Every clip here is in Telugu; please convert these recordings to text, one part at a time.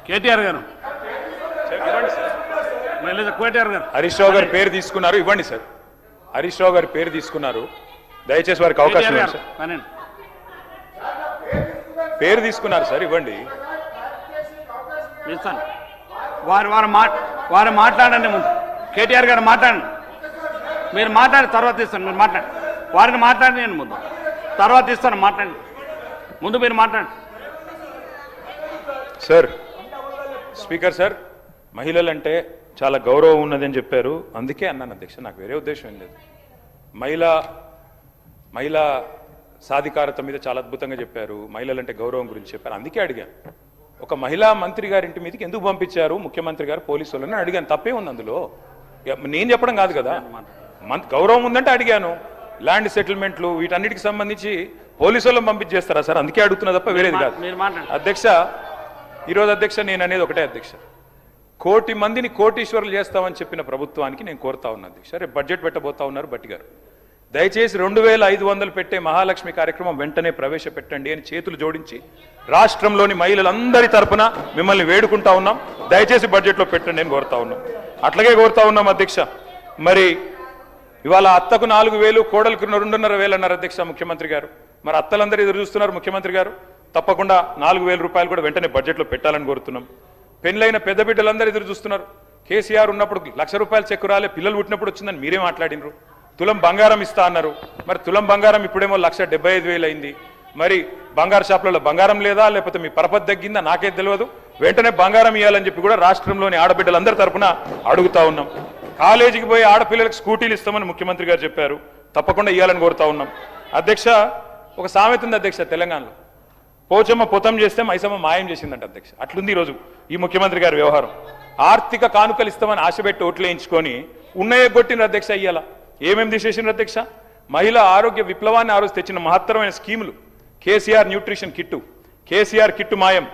కేటీఆర్ గారు కేటీఆర్ గారు హరీష్ రావు గారి పేరు తీసుకున్నారు, ఇవ్వండి సార్. హరీష్ రావు గారి పేరు తీసుకున్నారు, దయచేసి వారికి అవకాశం ఇవ్వండి సార్. పేరు తీసుకున్నారు సార్, ఇవ్వండి. ఇస్తాను. వారు మాట్లాడండి ముందు. కేటీఆర్ గారు మాట్లాడండి. మీరు మాట్లాడి తర్వాత ఇస్తాను. మీరు మాట్లాడండి. వారిని మాట్లాడి నేను ముందు తర్వాత ఇస్తాను. మాట్లాడండి. ముందు మీరు మాట్లాడండి సార్. స్పీకర్ సార్, మహిళలంటే చాలా గౌరవం ఉన్నదని చెప్పారు, అందుకే అన్నాను అధ్యక్ష, నాకు వేరే ఉద్దేశం ఏం లేదు. మహిళా సాధికారత మీద చాలా అద్భుతంగా చెప్పారు, మహిళలంటే గౌరవం గురించి చెప్పారు, అందుకే అడిగాను. ఒక మహిళా మంత్రి గారింటి మీదకి ఎందుకు పంపించారు ముఖ్యమంత్రి గారు పోలీసు వాళ్ళని అడిగాను. తప్పే ఉంది అందులో, నేను చెప్పడం కాదు కదా. గౌరవం ఉందంటే అడిగాను. ల్యాండ్ సెటిల్మెంట్లు వీటన్నిటికి సంబంధించి పోలీసు వాళ్ళని పంపించేస్తారా సార్? అందుకే అడుగుతున్నా తప్ప వేరేది కాదు. అధ్యక్ష, ఈరోజు అధ్యక్ష నేను అనేది ఒకటే అధ్యక్ష, 1 కోటి మందిని కోటీశ్వరులు చేస్తామని చెప్పిన ప్రభుత్వానికి నేను కోరుతా ఉన్నా అధ్యక్ష. రేపు బడ్జెట్ పెట్టబోతా ఉన్నారు బట్టి గారు, దయచేసి 2500 పెట్టే మహాలక్ష్మి కార్యక్రమం వెంటనే ప్రవేశపెట్టండి అని చేతులు జోడించి రాష్ట్రంలోని మహిళలందరి తరపున మిమ్మల్ని వేడుకుంటా ఉన్నాం. దయచేసి బడ్జెట్లో పెట్టండి అని కోరుతా ఉన్నాం. అట్లాగే కోరుతా ఉన్నాం అధ్యక్ష. మరి ఇవాళ అత్తకు 4000, కోడలకు 2,500 అన్నారు అధ్యక్ష ముఖ్యమంత్రి గారు. మరి అత్తలందరూ ఎదురు చూస్తున్నారు ముఖ్యమంత్రి గారు. తప్పకుండా 4000 రూపాయలు కూడా వెంటనే బడ్జెట్లో పెట్టాలని కోరుతున్నాం. పెళ్ళైన పెద్ద బిడ్డలందరూ ఎదురు చూస్తున్నారు. కేసీఆర్ ఉన్నప్పుడు 1,00,000 రూపాయలు చెక్కు రాలే, పిల్లలు పుట్టినప్పుడు వచ్చిందని మీరే మాట్లాడినరు. తులం బంగారం ఇస్తా అన్నారు. మరి తులం బంగారం ఇప్పుడేమో 1,75,000 అయింది. మరి బంగారు షాపులలో బంగారం లేదా, లేకపోతే మీ పరపతి తగ్గిందా నాకే తెలియదు. వెంటనే బంగారం ఇవ్వాలని చెప్పి కూడా రాష్ట్రంలోని ఆడబిడ్డలందరి తరపున అడుగుతా ఉన్నాం. కాలేజీకి పోయి ఆడపిల్లలకు స్కూటీలు ఇస్తామని ముఖ్యమంత్రి గారు చెప్పారు, తప్పకుండా ఇవ్వాలని కోరుతా ఉన్నాం. అధ్యక్ష, ఒక సామెత ఉంది అధ్యక్ష తెలంగాణలో, పోచమ్మ పొతం చేస్తే మైసమ్మ మాయం చేసిందంట అధ్యక్ష. అట్లుంది ఈరోజు ఈ ముఖ్యమంత్రి గారి వ్యవహారం. ఆర్థిక కానుకలు ఇస్తామని ఆశపెట్టి ఓట్లు వేయించుకొని ఉన్నయే కొట్టిన అధ్యక్ష. ఇయ్యాల ఏమేమి తీసేసిన అధ్యక్ష? మహిళా ఆరోగ్య విప్లవాన్ని ఆ రోజు తెచ్చిన మహత్తరమైన స్కీములు, KCR nutrition kit, KCR kit మాయం,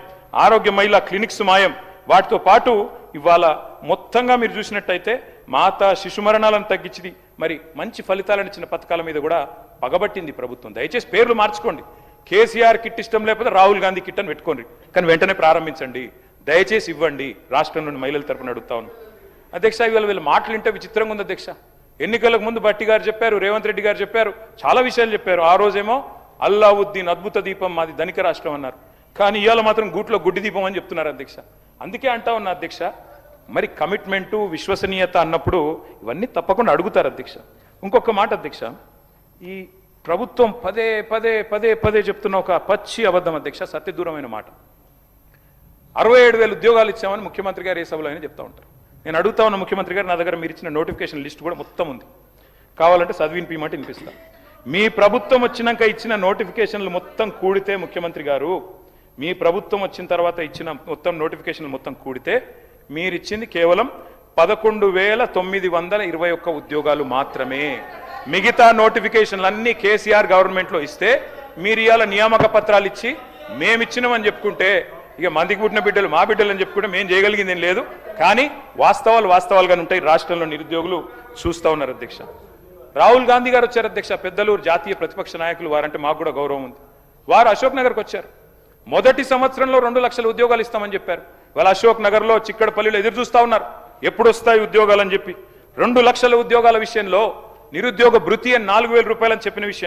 ఆరోగ్య మహిళా క్లినిక్స్ మాయం. వాటితో పాటు ఇవాళ మొత్తంగా మీరు చూసినట్టయితే మాతా శిశు మరణాలను తగ్గించింది, మరి మంచి ఫలితాలను ఇచ్చిన పథకాల మీద కూడా పగబట్టింది ప్రభుత్వం. దయచేసి పేర్లు మార్చుకోండి. కేసీఆర్ కిట్ ఇష్టం లేకపోతే రాహుల్ గాంధీ కిట్ అని పెట్టుకోండి, కానీ వెంటనే ప్రారంభించండి. దయచేసి ఇవ్వండి. రాష్ట్రంలోని మహిళల తరపున అడుగుతా ఉన్నాం అధ్యక్ష. ఇవాళ వీళ్ళ మాటలు వింటే విచిత్రంగా ఉంది అధ్యక్ష. ఎన్నికలకు ముందు భట్టి గారు చెప్పారు, రేవంత్ రెడ్డి గారు చెప్పారు, చాలా విషయాలు చెప్పారు. ఆ రోజేమో అల్లావుద్దీన్ అద్భుత దీపం మాది ధనిక రాష్ట్రం అన్నారు, కానీ ఇవాళ మాత్రం గూట్లో గుడ్డి దీపం అని చెప్తున్నారు అధ్యక్ష. అందుకే అంటా ఉన్నా అధ్యక్ష, మరి కమిట్మెంటు విశ్వసనీయత అన్నప్పుడు ఇవన్నీ తప్పకుండా అడుగుతారు అధ్యక్ష. ఇంకొక మాట అధ్యక్ష, ఈ ప్రభుత్వం పదే పదే పదే పదే చెప్తున్న ఒక పచ్చి అబద్ధం అధ్యక్ష, సత్యదూరమైన మాట. 67,000 ఉద్యోగాలు ఇచ్చామని ముఖ్యమంత్రి గారు ఏ సభలో అయినా చెప్తా ఉంటారు. నేను అడుగుతా ఉన్న ముఖ్యమంత్రి గారు, నా దగ్గర మీరు ఇచ్చిన నోటిఫికేషన్ లిస్ట్ కూడా మొత్తం ఉంది, కావాలంటే చదివినిపిమంటే వినిపిస్తాను. మీ ప్రభుత్వం వచ్చినాక ఇచ్చిన నోటిఫికేషన్లు మొత్తం కూడితే ముఖ్యమంత్రి గారు, మీ ప్రభుత్వం వచ్చిన తర్వాత ఇచ్చిన మొత్తం నోటిఫికేషన్లు మొత్తం కూడితే మీరిచ్చింది కేవలం 11,921 ఉద్యోగాలు మాత్రమే. మిగతా నోటిఫికేషన్లన్నీ కేసీఆర్ గవర్నమెంట్లో ఇస్తే మీరు ఇవాళ నియామక పత్రాలు ఇచ్చి మేమిచ్చినామని చెప్పుకుంటే, ఇక మందికి పుట్టిన బిడ్డలు మా బిడ్డలు అని చెప్పుకుంటే మేము చేయగలిగింది ఏం లేదు. కానీ వాస్తవాలుగానే ఉంటాయి. రాష్ట్రంలో నిరుద్యోగులు చూస్తూ ఉన్నారు అధ్యక్ష. రాహుల్ గాంధీ గారు వచ్చారు అధ్యక్ష, పెద్దలు జాతీయ ప్రతిపక్ష నాయకులు, వారంటే మాకు కూడా గౌరవం ఉంది. వారు అశోక్ నగర్కి వచ్చారు. మొదటి సంవత్సరంలో 2 లక్షల ఉద్యోగాలు ఇస్తామని చెప్పారు. వాళ్ళ అశోక్ నగర్లో చిక్కడపల్లిలో ఎదురు చూస్తూ ఉన్నారు, ఎప్పుడు వస్తాయి ఉద్యోగాలు అని చెప్పి. 2 లక్షల ఉద్యోగాల విషయంలో నిరుద్యోగ భృతి అని 4,000 రూపాయలని చెప్పిన విషయం